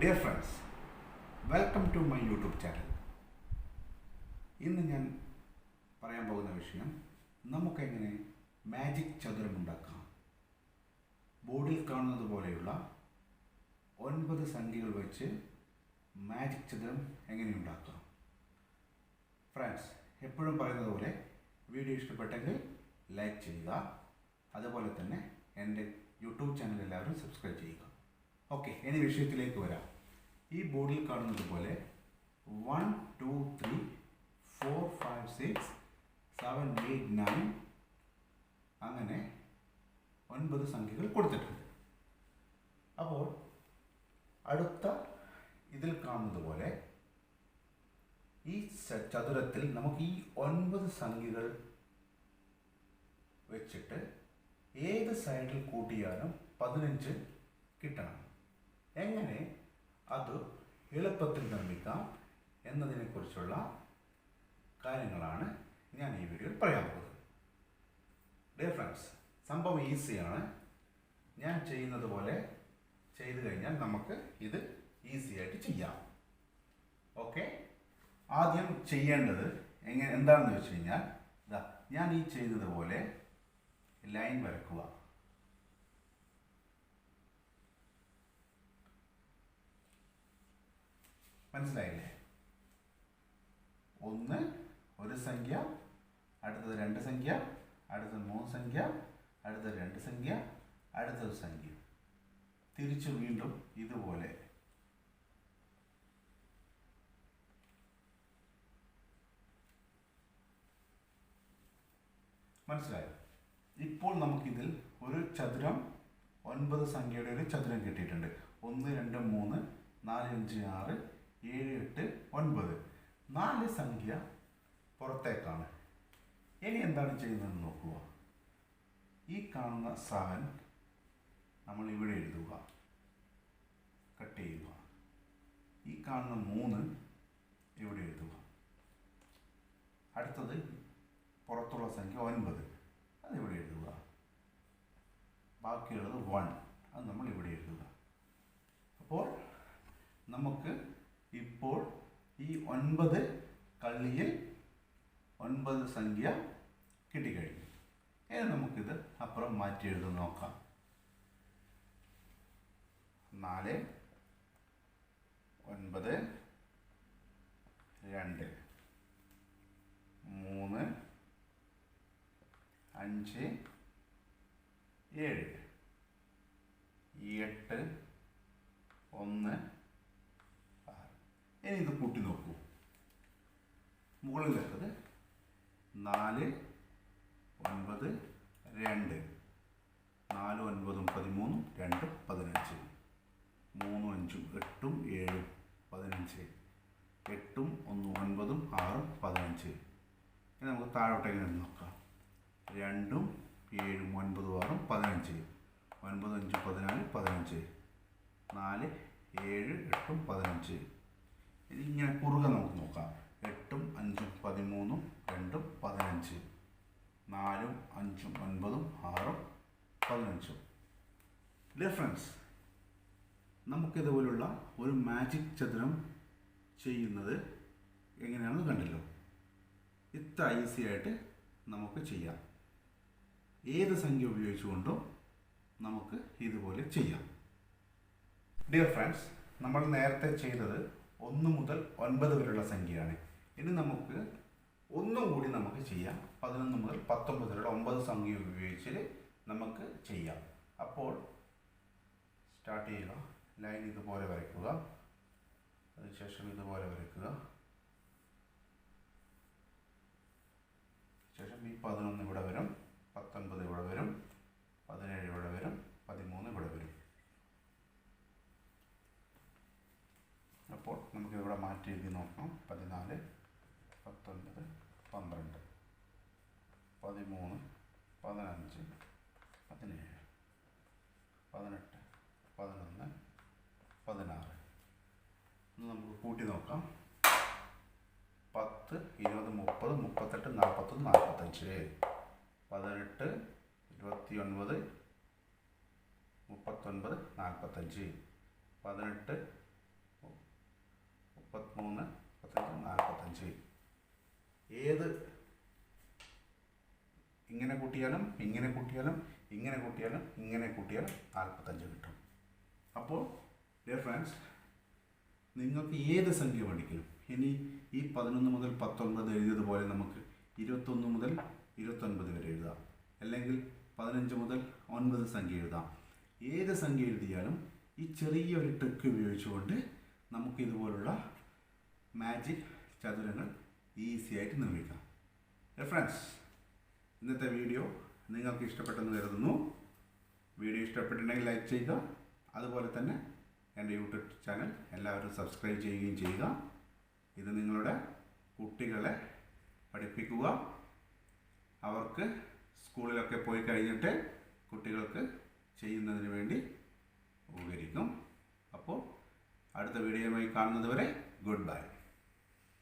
Dear friends, welcome to my YouTube channel. ഇന്ന് ഞാൻ പറയാൻ പോകുന്ന വിഷയം നമുക്കെങ്ങനെ മാജിക് ചതുരം ഉണ്ടാക്കാം. ബോർഡിൽ കാണുന്നത് പോലെയുള്ള 9 സംഖ്യകൾ വെച്ച് മാജിക് ചതുരം എങ്ങനെ ഉണ്ടാക്കാം. ഫ്രണ്ട്സ്, എപ്പോഴും പറയുന്നത് പോലെ വീഡിയോ ഇഷ്ടപ്പെട്ടെങ്കിൽ ലൈക്ക് ചെയ്യുക. അതുപോലെ തന്നെ എൻ്റെ യൂട്യൂബ് ചാനൽ എല്ലാവരും സബ്സ്ക്രൈബ് ചെയ്യുക. ഓക്കെ, ഇനി വിഷയത്തിലേക്ക് വരാം. ഈ ബോർഡിൽ കാണുന്നത് പോലെ 1 2 3 4 5 6 7 8 9 അങ്ങനെ 9 സംഖ്യകൾ കൊടുത്തിട്ടുണ്ട്. അപ്പോൾ അടുത്ത ഇതിൽ കാണുന്നത് പോലെ ഈ ചതുരത്തിൽ നമുക്ക് ഈ 9 സംഖ്യകൾ വെച്ചിട്ട് ഏത് സൈഡിൽ കൂട്ടിയാലും 15 കിട്ടണം. എങ്ങനെ അത് എളുപ്പത്തിൽ നിർമ്മിക്കാം എന്നതിനെക്കുറിച്ചുള്ള കാര്യങ്ങളാണ് ഞാൻ ഈ വീഡിയോയിൽ പറയാൻ പോകുന്നത്. ഡിയർ ഫ്രണ്ട്സ്, സംഭവം ഈസിയാണ്. ഞാൻ ചെയ്യുന്നത് പോലെ ചെയ്തു കഴിഞ്ഞാൽ നമുക്ക് ഇത് ഈസി ആയിട്ട് ചെയ്യാം. ഓക്കെ, ആദ്യം ചെയ്യേണ്ടത് എന്താണെന്ന് വെച്ച് കഴിഞ്ഞാൽ ഞാൻ ഈ ചെയ്തതുപോലെ ലൈൻ വരക്കുക. മനസ്സിലായില്ലേ? ഒരു സംഖ്യ, അടുത്തത് 2 സംഖ്യ, അടുത്തത് 3 സംഖ്യ, അടുത്തത് 2 സംഖ്യ, അടുത്തത് സംഖ്യ, തിരിച്ച് വീണ്ടും ഇതുപോലെ. മനസ്സിലായോ? ഇപ്പോൾ നമുക്കിതിൽ ഒരു ചതുരം 9 സംഖ്യയുടെ ഒരു ചതുരം കിട്ടിയിട്ടുണ്ട്. 1 2 3 4 5 6 7 8 9 4 സംഖ്യ പുറത്തേക്കാണ്. ഇനി എന്താണ് ചെയ്യുന്നതെന്ന് നോക്കുക. ഈ കാണുന്ന 7 നമ്മൾ ഇവിടെ എഴുതുക, കട്ട് ചെയ്യുക. ഈ കാണുന്ന 3 ഇവിടെ എഴുതുക. അടുത്തത് പുറത്തുള്ള സംഖ്യ 9, അതിവിടെ എഴുതുക. ബാക്കിയുള്ളത് 1, അത് നമ്മൾ ഇവിടെ എഴുതുക. അപ്പോൾ നമുക്ക് ഇപ്പോൾ ഈ 9 കള്ളിയിൽ 9 സംഖ്യ കിട്ടിക്കഴിഞ്ഞു. ഇനി നമുക്കിത് അപ്പുറം മാറ്റി എഴുതി നോക്കാം. 4 9 2 3 5 7 8 1 6. ഇനി ഇത് കൂട്ടി നോക്കൂ. മുകളിലേക്കത് 4 9 2 4 9 13 2 15 3 5 8 7 15 8 1 9 6 15. ഇനി നമുക്ക് താഴോട്ടേക്ക് നിന്ന് നോക്കാം. 2 7 9 6 15 9 5 14 15 4 7 8 15. ഇങ്ങനെ കുറുകെ നമുക്ക് നോക്കാം. 8 5 13 2 15 4 5 9 6 15. ഡിയർ ഫ്രണ്ട്സ്, നമുക്കിതുപോലുള്ള ഒരു മാജിക് ചതുരം ചെയ്യുന്നത് എങ്ങനെയാണെന്ന് കണ്ടല്ലോ. ഇത്ര ഈസി ആയിട്ട് നമുക്ക് ചെയ്യാം. ഏത് സംഖ്യ ഉപയോഗിച്ചുകൊണ്ടും നമുക്ക് ഇതുപോലെ ചെയ്യാം. ഡിയർ ഫ്രണ്ട്സ്, നമ്മൾ നേരത്തെ ചെയ്തത് 1 മുതൽ 9 വരെയുള്ള സംഖ്യയാണ്. ഇനി നമുക്ക് ഒന്നുകൂടി നമുക്ക് ചെയ്യാം. 11 മുതൽ 19 വരെയുള്ള 9 സംഖ്യ ഉപയോഗിച്ച് നമുക്ക് ചെയ്യാം. അപ്പോൾ സ്റ്റാർട്ട് ചെയ്യുക. ലൈൻ ഇതുപോലെ വരയ്ക്കുക. അതിനുശേഷം ഇതുപോലെ വരയ്ക്കുക. ശേഷം ഈ 11 ഇവിടെ വരും, 19 ഇവിടെ വരും, 17 ഇവിടെ വരും, 13 ഇവിടെ വരും. അപ്പോൾ നമുക്കിവിടെ മാറ്റി എഴുതി നോക്കാം. 14 19 12 13 15 17 18 11 16. ഇന്ന് നമുക്ക് കൂട്ടി നോക്കാം. 10 20 30 38 41 45 18 29 39 45 18 33, 45. ഏത് ഇങ്ങനെ കൂട്ടിയാലും ഇങ്ങനെ കൂട്ടിയാലും ഇങ്ങനെ കൂട്ടിയാലും ഇങ്ങനെ കൂട്ടിയാലും 45 കിട്ടും. അപ്പോൾ ഡിയർ ഫ്രണ്ട്സ്, നിങ്ങൾക്ക് ഏത് സംഖ്യ വേണമെങ്കിലും, ഇനി ഈ 11 മുതൽ 19 എഴുതിയതുപോലെ നമുക്ക് 21 മുതൽ 29 വരെ എഴുതാം, അല്ലെങ്കിൽ 15 മുതൽ 9 സംഖ്യ എഴുതാം. ഏത് സംഖ്യ എഴുതിയാലും ഈ ചെറിയൊരു ട്രിക്ക് ഉപയോഗിച്ചുകൊണ്ട് നമുക്ക് ഇതുപോലുള്ള മാജിക് ചതുരങ്ങൾ ഈസി ആയിട്ട് നിർമ്മിക്കാം. ഫ്രണ്ട്സ്, ഇന്നത്തെ വീഡിയോ നിങ്ങൾക്ക് ഇഷ്ടപ്പെട്ടെന്ന് കരുതുന്നു. വീഡിയോ ഇഷ്ടപ്പെട്ടിട്ടുണ്ടെങ്കിൽ ലൈക്ക് ചെയ്യുക. അതുപോലെ തന്നെ എൻ്റെ യൂട്യൂബ് ചാനൽ എല്ലാവരും സബ്സ്ക്രൈബ് ചെയ്യുകയും ചെയ്യുക. ഇത് നിങ്ങളുടെ കുട്ടികളെ പഠിപ്പിക്കുക. അവർക്ക് സ്കൂളിലൊക്കെ പോയി കഴിഞ്ഞിട്ട് കുട്ടികൾക്ക് ചെയ്യുന്നതിന് വേണ്ടി ഉപകരിക്കും. അപ്പോൾ അടുത്ത വീഡിയോയുമായി കാണുന്നത് വരെ ഗുഡ് ബൈ.